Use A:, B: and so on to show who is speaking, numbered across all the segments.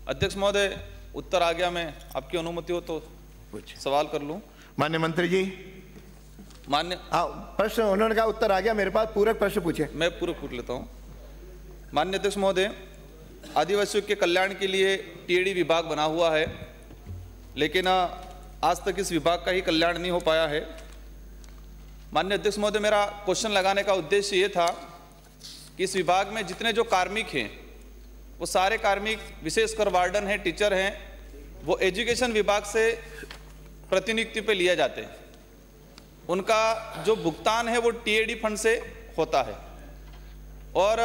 A: अध्यक्ष महोदय, उत्तर आ गया। मैं आपकी अनुमति हो तो सवाल कर लूं।
B: माननीय मंत्री जी,
A: मान्य
B: प्रश्न उन्होंने कहा उत्तर आ गया, मेरे पास पूरक प्रश्न पूछे।
A: मैं पूरक पूछ लेता हूं। माननीय अध्यक्ष महोदय, आदिवासियों के कल्याण के लिए टीएडी विभाग बना हुआ है, लेकिन आज तक इस विभाग का ही कल्याण नहीं हो पाया है। माननीय अध्यक्ष महोदय, मेरा क्वेश्चन लगाने का उद्देश्य ये था कि इस विभाग में जितने जो कार्मिक हैं वो सारे कार्मिक, विशेषकर वार्डन हैं, टीचर हैं, वो एजुकेशन विभाग से प्रतिनियुक्ति पे लिए जाते हैं। उनका जो भुगतान है वो टीएडी फंड से होता है और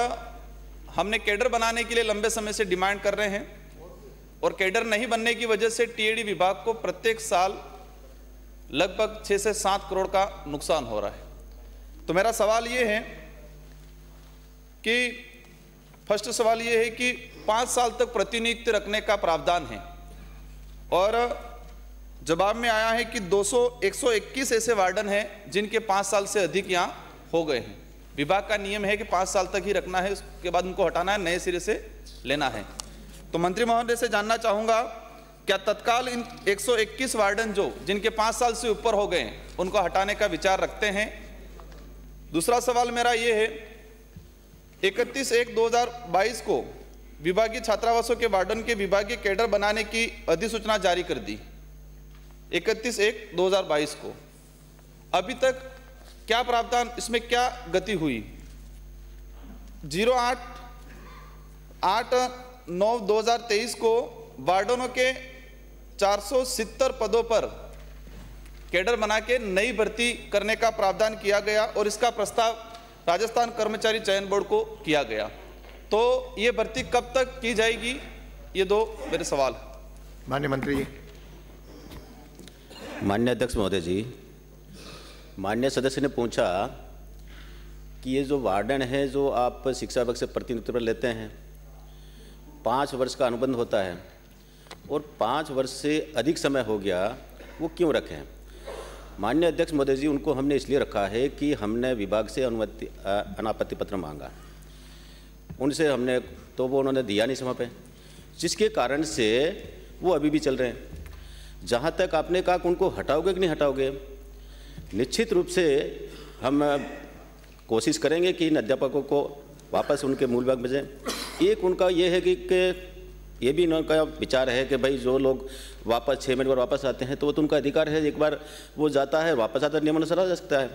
A: हमने कैडर बनाने के लिए लंबे समय से डिमांड कर रहे हैं और कैडर नहीं बनने की वजह से टीएडी विभाग को प्रत्येक साल लगभग 6 से 7 करोड़ का नुकसान हो रहा है। तो मेरा सवाल ये है कि फर्स्ट सवाल ये है कि 5 साल तक प्रतिनियुक्ति रखने का प्रावधान है और जवाब में आया है कि 121 ऐसे वार्डन हैं जिनके 5 साल से अधिक यहाँ हो गए हैं। विभाग का नियम है कि 5 साल तक ही रखना है, उसके बाद उनको हटाना है, नए सिरे से लेना है। तो मंत्री महोदय से जानना चाहूँगा, क्या तत्काल इन 121 वार्डन जिनके 5 साल से ऊपर हो गए हैं उनको हटाने का विचार रखते हैं? दूसरा सवाल मेरा ये है, 31/1/2022 को विभागीय छात्रावासों के वार्डन के विभागीय कैडर बनाने की अधिसूचना जारी कर दी 31/1/2022 को। अभी तक क्या प्रावधान, इसमें क्या गति हुई? 08/8/9/2023 को वार्डनों के 470 पदों पर कैडर बना के नई भर्ती करने का प्रावधान किया गया और इसका प्रस्ताव राजस्थान कर्मचारी चयन बोर्ड को किया गया। तो ये भर्ती कब तक की जाएगी? ये 2 मेरे सवाल।
B: माननीय मंत्री जी।
C: माननीय अध्यक्ष महोदय जी, माननीय सदस्य ने पूछा कि ये जो वार्डन है जो आप शिक्षा विभाग से प्रतिनियुक्ति पर लेते हैं, 5 वर्ष का अनुबंध होता है और 5 वर्ष से अधिक समय हो गया, वो क्यों रखें? माननीय अध्यक्ष महोदय जी, उनको हमने इसलिए रखा है कि हमने विभाग से अनापत्ति पत्र मांगा, उनसे हमने, तो वो उन्होंने दिया नहीं समय पे, जिसके कारण से वो अभी भी चल रहे हैं। जहाँ तक आपने कहा कि उनको हटाओगे कि नहीं हटाओगे, निश्चित रूप से हम कोशिश करेंगे कि इन अध्यापकों को वापस उनके मूल विभाग भेजें। एक उनका ये है कि ये भी उनका विचार है कि भाई जो लोग वापस 6 महीने बाद वापस आते हैं तो वो तो उनका अधिकार है, एक बार वो जाता है वापस आता है, नियमानुसार आ सकता है।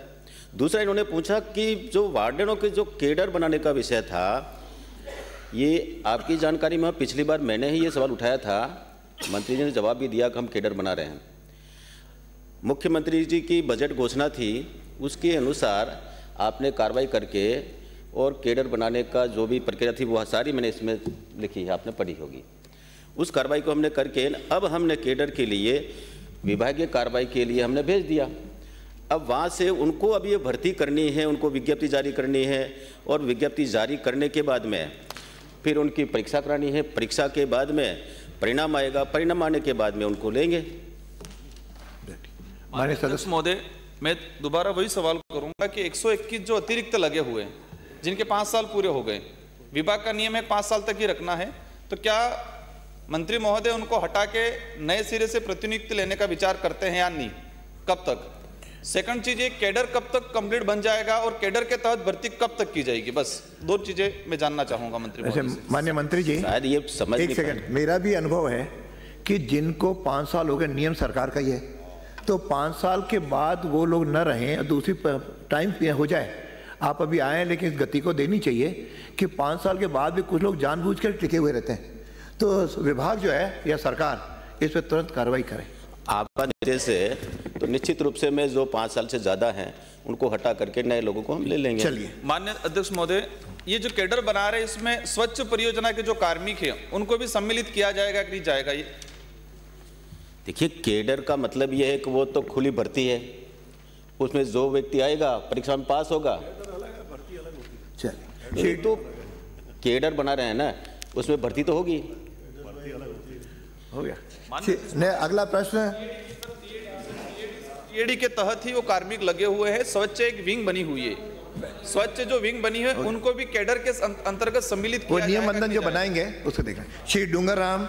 C: दूसरा इन्होंने पूछा कि जो वार्डनों के जो कैडर बनाने का विषय था, ये आपकी जानकारी में पिछली बार मैंने ही ये सवाल उठाया था, मंत्री जी ने जवाब भी दिया कि हम कैडर बना रहे हैं। मुख्यमंत्री जी की बजट घोषणा थी, उसके अनुसार आपने कार्रवाई करके और कैडर बनाने का जो भी प्रक्रिया थी वो सारी मैंने इसमें लिखी है, आपने पढ़ी होगी। उस कार्रवाई को हमने करके अब हमने कैडर के लिए विभागीय कार्रवाई के लिए हमने भेज दिया। अब वहाँ से उनको अब ये भर्ती करनी है, उनको विज्ञप्ति जारी करनी है और विज्ञप्ति जारी करने के बाद में फिर उनकी परीक्षा करानी है। परीक्षा के बाद में परिणाम आएगा, परिणाम आने के बाद में उनको लेंगे।
A: माननीय सदस्य महोदय, मैं दोबारा वही सवाल करूंगा कि 121 जो अतिरिक्त लगे हुए हैं जिनके 5 साल पूरे हो गए, विभाग का नियम है 5 साल तक ही रखना है, तो क्या मंत्री महोदय उनको हटा के नए सिरे से प्रतिनियुक्ति लेने का विचार करते हैं या नहीं? कब तक? सेकंड चीज, ये कैडर कब तक कंप्लीट बन जाएगा और कैडर के तहत भर्ती कब तक की जाएगी? बस 2 चीजें मैं जानना चाहूंगा मंत्री महोदय से।
B: माननीय मंत्री जी,
C: शायद ये समझ
B: एक सेकंड, मेरा भी अनुभव है कि जिनको 5 साल हो गए, नियम सरकार का ही है, तो 5 साल के बाद वो लोग न रहें, दूसरी टाइम हो जाए। आप अभी आए हैं, लेकिन इस गति को देनी चाहिए कि 5 साल के बाद भी कुछ लोग जानबूझकर टिके हुए रहते हैं, तो विभाग जो है या सरकार इस पर तुरंत कार्रवाई करे।
C: आपका निर्देश है तो निश्चित रूप से मैं जो 5 साल से ज़्यादा हैं उनको हटा करके नए लोगों को हम ले लेंगे।
B: चलिए।
A: माननीय अध्यक्ष महोदय, ये जो कैडर बना रहे हैं इसमें स्वच्छ परियोजना के जो कार्मिक हैं उनको भी सम्मिलित किया जाएगा कि नहीं जाएगा? ये
C: देखिए, कैडर का मतलब ये है कि वो तो खुली भर्ती है, उसमें जो व्यक्ति आएगा परीक्षा में पास होगा।
B: चलिए,
C: तो कैडर बना रहे हैं ना, उसमें भर्ती तो होगी।
B: हो गया। ने अगला प्रश्न,
A: टीएडी के तहत ही वो कार्मिक लगे हुए हैं, स्वच्छ एक विंग बनी हुई है, स्वच्छ जो विंग बनी है उनको भी कैडर के अंतर्गत सम्मिलित किया
B: वो नियम बंधन जो बनाएंगे उसको देखना। श्री डूंगर राम